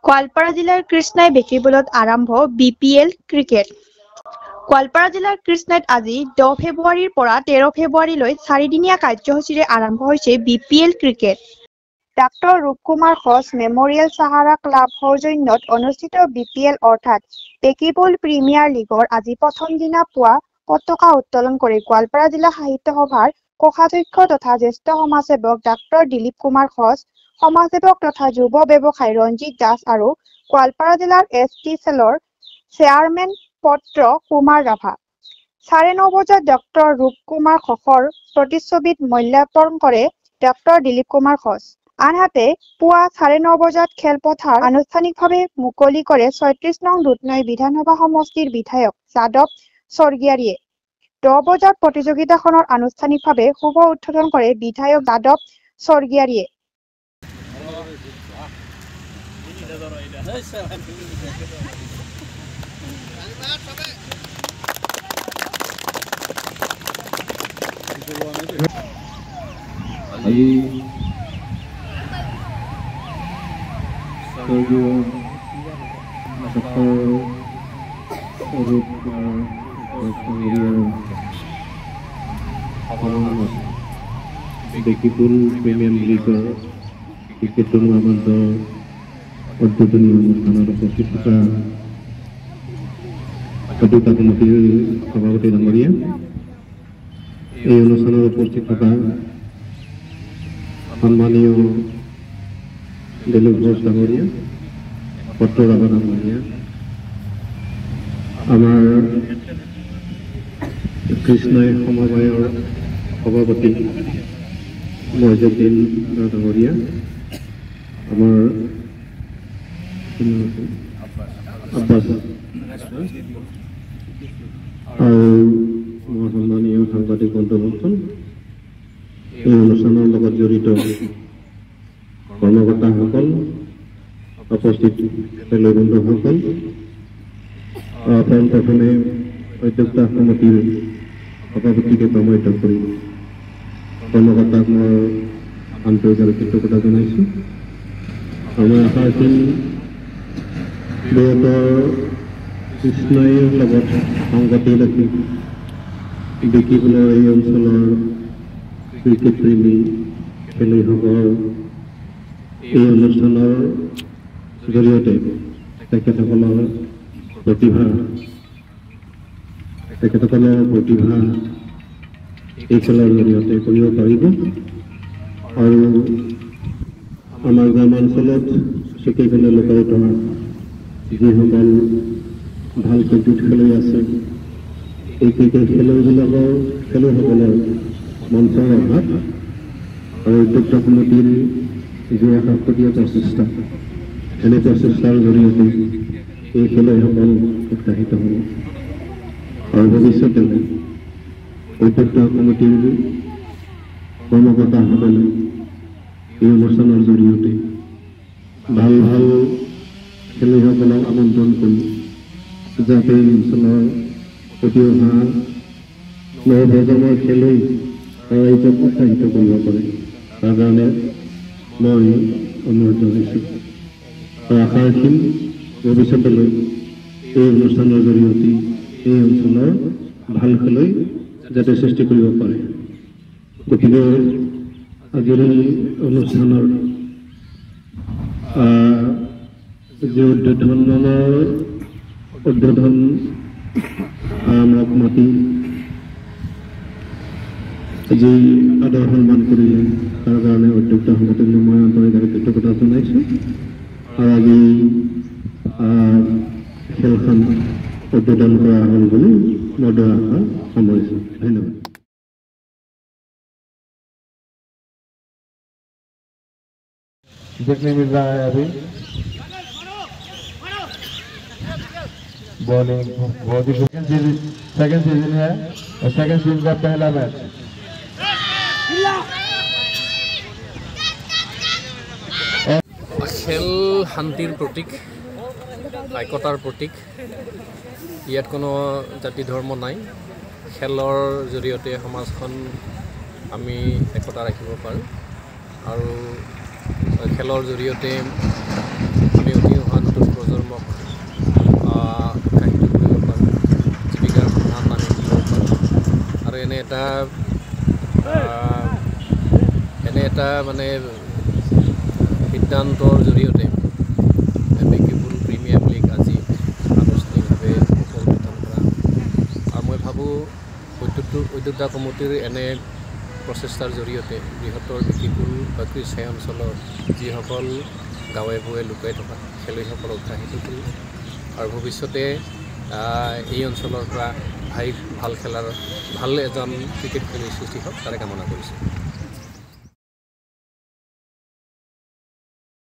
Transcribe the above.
গোৱালপাৰা জিলাৰ কৃষ্ণাই বেকিবলত আৰম্ভ BPL cricket. Goalpara জিলাৰ কৃষ্ণাইত আজি 10 ফেব্ৰুৱাৰীৰ পৰা 13 ফেব্ৰুৱাৰীলৈ 4দিনীয়া কাৰ্যসূচীৰে আৰম্ভ হৈছে BPL cricket. Doctor Rupkumar Ghosh memorial Sahara club সৌজন্যত অনুষ্ঠিত বিপিএল অৰ্থাৎ বেকিবল প্ৰিমিয়াৰ লীগৰ আজি প্ৰথম দিনা পুৱা পতাকা উত্তোলন কৰি গোৱালপাৰা জিলা সাহিত্য সভাৰ কোষাধ্যক্ষ তথা জ্যেষ্ঠ সমাজসেৱক ডাক্তৰ দিলীপ কুমাৰ ঘোষ, সমাজসেৱক তথা যুৱ ব্যৱসায়ী ৰঞ্জিত দাস আৰু গোৱালপাৰা জিলাৰ এছটি চেলৰ চেয়াৰমেন পত্ৰ কুমাৰ ৰাভা। 9:30 বজাত ডক্তৰ ৰূপকুমাৰ ঘোষৰ প্ৰতিচ্ছবিত মাল্যাৰ্পণ কৰে ডক্তৰ দিলীপ কুমাৰ ঘোষ। আনহাতে পুৱা 9:30 বজাত খেলপথাৰ আনুষ্ঠানিকভাৱে মুকলি কৰে 36 নং দুধনৈ বিধানসভা সমষ্টিৰ বিধায়ক যাদৱ স্বৰ্গীয়াৰীয়ে। 10 বজাত প্ৰতিযোগিতাখনৰ আনুষ্ঠানিকভাৱে শুভ উদ্বোধন কৰে বিধায়ক যাদৱ স্বৰ্গীয়াৰীয়ে। বেকিবল প্ৰিমিয়াৰ লীগৰ ক্ৰিকেট টুৰ্ণামেণ্টৰ উদ্বোধনী অনুষ্ঠানত উপস্থিত থকা দুটা কমিটিৰ সভাপতি ডাঙৰীয়া, এই অনুষ্ঠানত উপস্থিত থকা সন্মানীয় দিলীপ ঘোষ ডাঙৰীয়া, পত্ৰ ৰাভা ডাঙৰীয়া, আমাৰ কৃষ্ণাই সমবায়ৰ সভাপতি মহিজুদ্দিন ডাঙৰীয়া, আমাৰ আব্বাস আৰু মোৰ সন্মানীয় সাংবাদিক বন্ধুসকল, এই অনুষ্ঠানৰ লগত জড়িত কৰ্মকৰ্তাসকল, উপস্থিত খেলুৱৈ বন্ধুসকল, প্ৰথমে উদ্যোক্তা সমিতিৰ সভাপতিকে প্ৰমাণিত কৰি কৰ্মকৰ্তাক মই আন্তৰিক আৰু কৃতজ্ঞতা জনাইছোঁ। আমাৰ আশা আছিল বৃহত্তৰ কৃষ্ণাইৰ লগত সংগতি ৰাখি বেকিবলৰ এই অঞ্চলৰ ক্ৰিকেট প্ৰেমী খেলুৱৈসকল এই অনুষ্ঠানৰ জৰিয়তে তেখেতসকলৰ প্ৰতিভা এই খেলৰ জৰিয়তে কৰিব পাৰিব আৰু আমাৰ গ্ৰামাঞ্চলত চুকে কোণে লুকাই থকা যিসকল ভাল ক্ৰিকেট খেলুৱৈ আছে, এই ক্ৰিকেট খেলুৱৈসকলৰ মঞ্চৰ অভাৱ আৰু উদ্যোক্তা সমিতিৰ যি শাসকীয় প্ৰচেষ্টা, এনে প্ৰচেষ্টাৰ জৰিয়তে এই খেলুৱৈসকল উৎসাহিত হ'ব আৰু ভৱিষ্যতে উদ্যোক্তা কমিটিৰ কৰ্মকৰ্তাসকলে এই অনুষ্ঠানৰ জৰিয়তে ভাল ভাল খেলুৱৈসকলক আমন্ত্ৰণ কৰি যাতে এই অঞ্চলৰ প্ৰতি অহা নৱপ্ৰজন্মৰ খেলুৱৈ ৰাইজক উৎসাহিত কৰিব পাৰে, তাৰ কাৰণে মই অনুৰোধ জনাইছোঁ আৰু আশা ৰাখিম ভৱিষ্যতলৈ এই অনুষ্ঠানৰ জৰিয়তে এই অঞ্চলৰ ভাল খেলুৱৈ যাতে সৃষ্টি কৰিব পাৰে। গতিকে আজিৰ এই অনুষ্ঠানৰ যি উদ্বোধন আমাক মাতি যি আদৰ সন্মান কৰিলে তাৰ কাৰণে উদ্যোক্তা সমিতিক মই আন্তৰিক আৰু কৃতজ্ঞতা জনাইছোঁ আৰু আজি খেলখন উদ্বোধন কৰা হ'ল বুলি মই আশা সামৰিছোঁ। ধন্যবাদ। देखने मिल रहा है अभी बॉलिंग बहुत ही सेकंड सीजन है और सेकंड सीजन का पहला मैच। খেল শান্তিৰ প্ৰতীক, ঐক্যতাৰ প্ৰতীক। ইয়াত কোনো জাতি ধৰ্ম নাই। খেলৰ জৰিয়তে সমাজখন আমি একতা ৰাখিব পাৰোঁ আৰু খেলৰ জৰিয়তে আমি উঠি অহা এটা মানে সিদ্ধান্তৰ জৰিয়তে বেকিবুল প্ৰিমিয়াম লীগ আজি আনুষ্ঠানিকভাৱে উপস্থাপন কৰা আৰু মই ভাবোঁ উদ্যোক্তা কমিটিৰ এনে প্ৰচেষ্টাৰ জৰিয়তে বৃহত্তৰ বেকিবুল বা কৃষি অঞ্চলৰ যিসকল গাঁৱে ভূঞে লুকাই থকা খেলুৱৈসকলক উৎসাহিত কৰিব আৰু ভৱিষ্যতে এই অঞ্চলৰ পৰা ভাল খেলাৰ ভাল এজন ক্ৰিকেট খেলুৱৈ সৃষ্টি হওক তাৰে কামনা কৰিছোঁ।